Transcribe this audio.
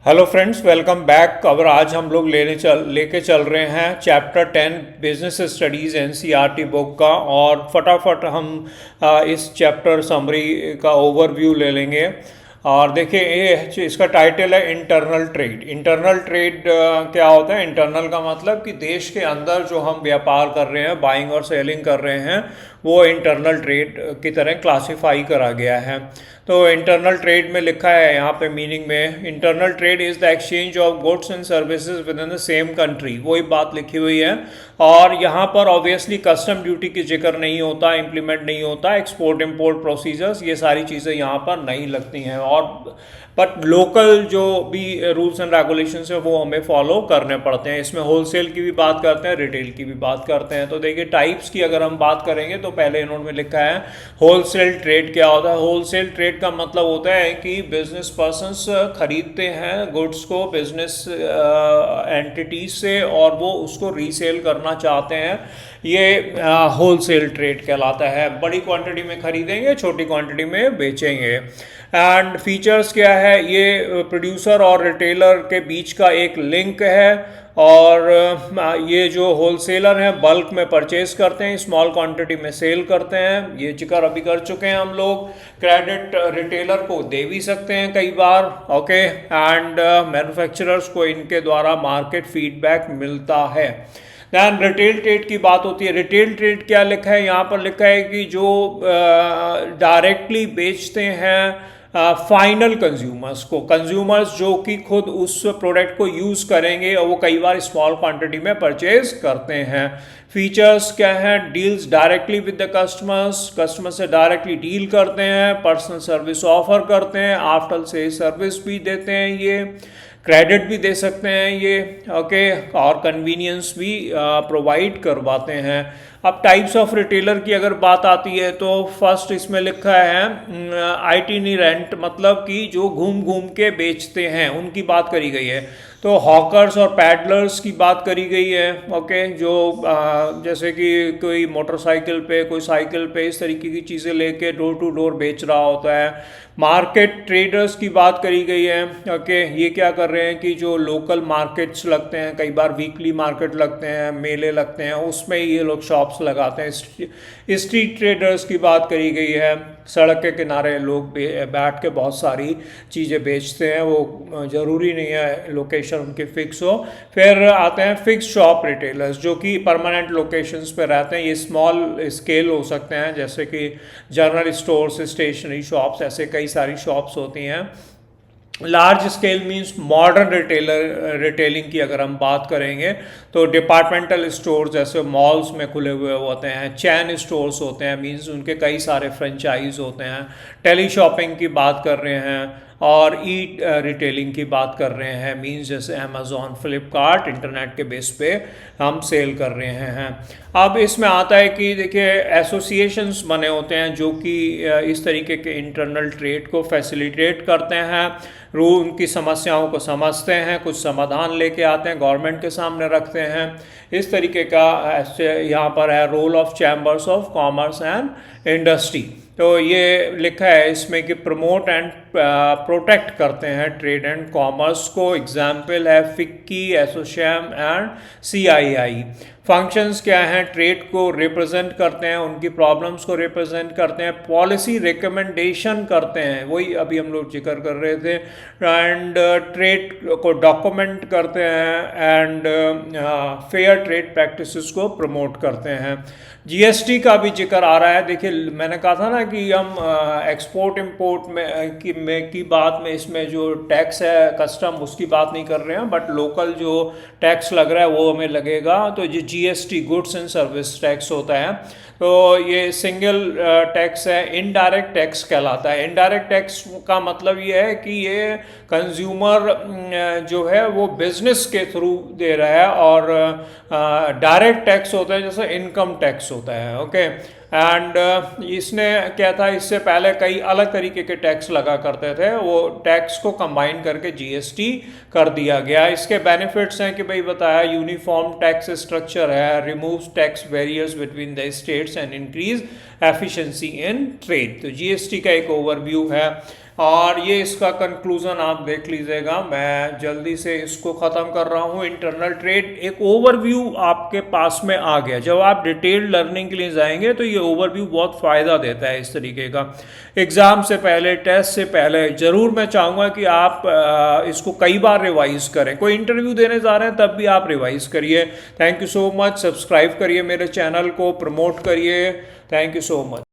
Hello friends, welcome back. अब आज हम लोग लेके चल रहे हैं chapter 10 business studies NCERT book का। और फटाफट हम इस चैप्टर समरी का ओवरव्यू ले लेंगे। और देखिए, ये इसका टाइटल है इंटरनल ट्रेड। इंटरनल ट्रेड क्या होता है? इंटरनल का मतलब कि देश के अंदर जो हम व्यापार कर रहे हैं, बाइंग और सेलिंग कर रहे हैं, वो इंटरनल ट्रेड की तरह क्लासिफाई करा गया है। तो इंटरनल ट्रेड में लिखा है यहाँ पे मीनिंग में, internal trade is the exchange of goods and services with in the same country. वही बात लिखी हुई है। और यहाँ पर ऑब्वियसली कस्टम ड्यूटी की जिक्र नहीं होता, इम्प्लीमेंट नहीं होता, एक्सपोर्ट इम्पोर्ट प्रोसीजर्स, ये सारी चीज़ें यहाँ पर नहीं लगती हैं। और बट लोकल जो भी रूल्स एंड रेगुलेशंस है वो हमें फॉलो करने पड़ते हैं। इसमें होलसेल की भी बात करते हैं, रिटेल की भी बात करते हैं। तो देखिए, टाइप्स की अगर हम बात करेंगे तो पहले इन्होंने लिखा है होलसेल ट्रेड क्या होता है। होलसेल ट्रेड का मतलब होता है कि बिजनेस पर्सनस खरीदते हैं गुड्स को बिजनेस एंटिटीज से और वो उसको रीसेल करना चाहते हैं। ये होलसेल ट्रेड कहलाता है। बड़ी क्वांटिटी में खरीदेंगे, छोटी क्वांटिटी में बेचेंगे। एंड फीचर्स क्या है? ये प्रोड्यूसर और रिटेलर के बीच का एक लिंक है। और ये जो होलसेलर हैं बल्क में परचेज करते हैं, स्मॉल क्वांटिटी में सेल करते हैं। ये जिक्र अभी कर चुके हैं हम लोग। क्रेडिट रिटेलर को दे भी सकते हैं कई बार, ओके। एंड मैन्युफैक्चरर्स को इनके द्वारा मार्केट फीडबैक मिलता है। दैन रिटेल ट्रेड की बात होती है। रिटेल ट्रेड क्या लिखा है यहाँ पर? लिखा है कि जो डायरेक्टली बेचते हैं फाइनल कंज्यूमर्स को, कंज्यूमर्स जो कि खुद उस प्रोडक्ट को यूज़ करेंगे और वो कई बार स्मॉल क्वांटिटी में परचेज करते हैं। फीचर्स क्या हैं? Deals directly with the customers, customer से डायरेक्टली डील करते हैं, पर्सनल सर्विस ऑफर करते हैं, आफ्टर से सर्विस भी देते हैं, ये क्रेडिट भी दे सकते हैं ये, ओके। और कन्वीनियंस भी प्रोवाइड करवाते हैं। अब टाइप्स ऑफ रिटेलर की अगर बात आती है तो फर्स्ट इसमें लिखा है आइटिनेरेंट, मतलब कि जो घूम घूम के बेचते हैं उनकी बात करी गई है। तो हॉकर्स और पैडलर्स की बात करी गई है, ओके। जो जैसे कि कोई मोटरसाइकिल पे, कोई साइकिल पे, इस तरीके की चीज़ें लेके डोर टू डोर बेच रहा होता है। मार्केट ट्रेडर्स की बात करी गई है, ओके। ये क्या कर रहे हैं कि जो लोकल मार्केट्स लगते हैं, कई बार वीकली मार्केट लगते हैं, मेले लगते हैं, उसमें ये लोग शॉप्स लगाते हैं। स्ट्रीट ट्रेडर्स की बात करी गई है। सड़क के किनारे लोग बैठ के बहुत सारी चीज़ें बेचते हैं, वो ज़रूरी नहीं है लोकेशन उनकी फिक्स हो। फिर आते हैं फिक्स शॉप रिटेलर्स, जो कि परमानेंट लोकेशंस पे रहते हैं। ये स्मॉल स्केल हो सकते हैं, जैसे कि जनरल स्टोर्स, स्टेशनरी शॉप्स, ऐसे कई सारी शॉप्स होती हैं। Large scale means modern retailing की अगर हम बात करेंगे तो डिपार्टमेंटल स्टोर जैसे मॉल्स में खुले हुए होते हैं, चैन स्टोर्स होते हैं, मींस उनके कई सारे फ्रेंचाइज होते हैं। टेली शॉपिंग की बात कर रहे हैं और ई रिटेलिंग की बात कर रहे हैं, मींस जैसे अमेजोन, फ्लिपकार्ट, इंटरनेट के बेस पे हम सेल कर रहे हैं। अब इसमें आता है कि देखिए, एसोसिएशंस बने होते हैं जो कि इस तरीके के इंटरनल ट्रेड को फैसिलिटेट करते हैं, उनकी समस्याओं को समझते हैं, कुछ समाधान लेके आते हैं, गवर्नमेंट के सामने रखते हैं। इस तरीके का यहाँ पर है role of chambers of commerce and industry. तो ये लिखा है इसमें कि प्रमोट एंड प्रोटेक्ट करते हैं ट्रेड एंड कॉमर्स को। एग्जाम्पल है FICCI, ASSOCHAM and CII. Functions क्या हैं? ट्रेड को रिप्रेजेंट करते हैं, उनकी प्रॉब्लम्स को रिप्रेजेंट करते हैं, पॉलिसी रिकमेंडेशन करते हैं, वही अभी हम लोग जिक्र कर रहे थे। एंड ट्रेड को डॉक्यूमेंट करते हैं एंड फेयर ट्रेड प्रैक्टिसेस को प्रमोट करते हैं। जीएसटी का भी जिक्र आ रहा है। देखिए, मैंने कहा था ना कि हम एक्सपोर्ट इंपोर्ट की बात में इसमें जो टैक्स है कस्टम, उसकी बात नहीं कर रहे हैं, बट लोकल जो टैक्स लग रहा है वो हमें लगेगा। तो ये GST goods and service tax होता है। तो ये सिंगल टैक्स है, इनडायरेक्ट टैक्स कहलाता है। इनडायरेक्ट टैक्स का मतलब ये है कि ये कंज्यूमर जो है वो बिजनेस के थ्रू दे रहा है, और डायरेक्ट टैक्स होता है जैसे इनकम टैक्स होता है, ओके। एंड इसने क्या था, इससे पहले कई अलग तरीके के टैक्स लगा करते थे, वो टैक्स को कंबाइन करके जीएसटी कर दिया गया। इसके बेनिफिट्स हैं कि भाई बताया, यूनिफॉर्म टैक्स स्ट्रक्चर है, removes tax barriers between the states and increase efficiency in trade. तो जीएसटी का एक ओवरव्यू है। और ये इसका कंक्लूजन आप देख लीजिएगा। मैं जल्दी से इसको ख़त्म कर रहा हूँ। इंटरनल ट्रेड एक ओवरव्यू आपके पास में आ गया। जब आप डिटेल्ड लर्निंग के लिए जाएंगे तो ये ओवरव्यू बहुत फ़ायदा देता है। इस तरीके का एग्ज़ाम से पहले, टेस्ट से पहले ज़रूर मैं चाहूँगा कि आप इसको कई बार रिवाइज़ करें। कोई इंटरव्यू देने जा रहे हैं तब भी आप रिवाइज़ करिए। Thank you so much. Subscribe करिए मेरे चैनल को, प्रमोट करिए। Thank you so much.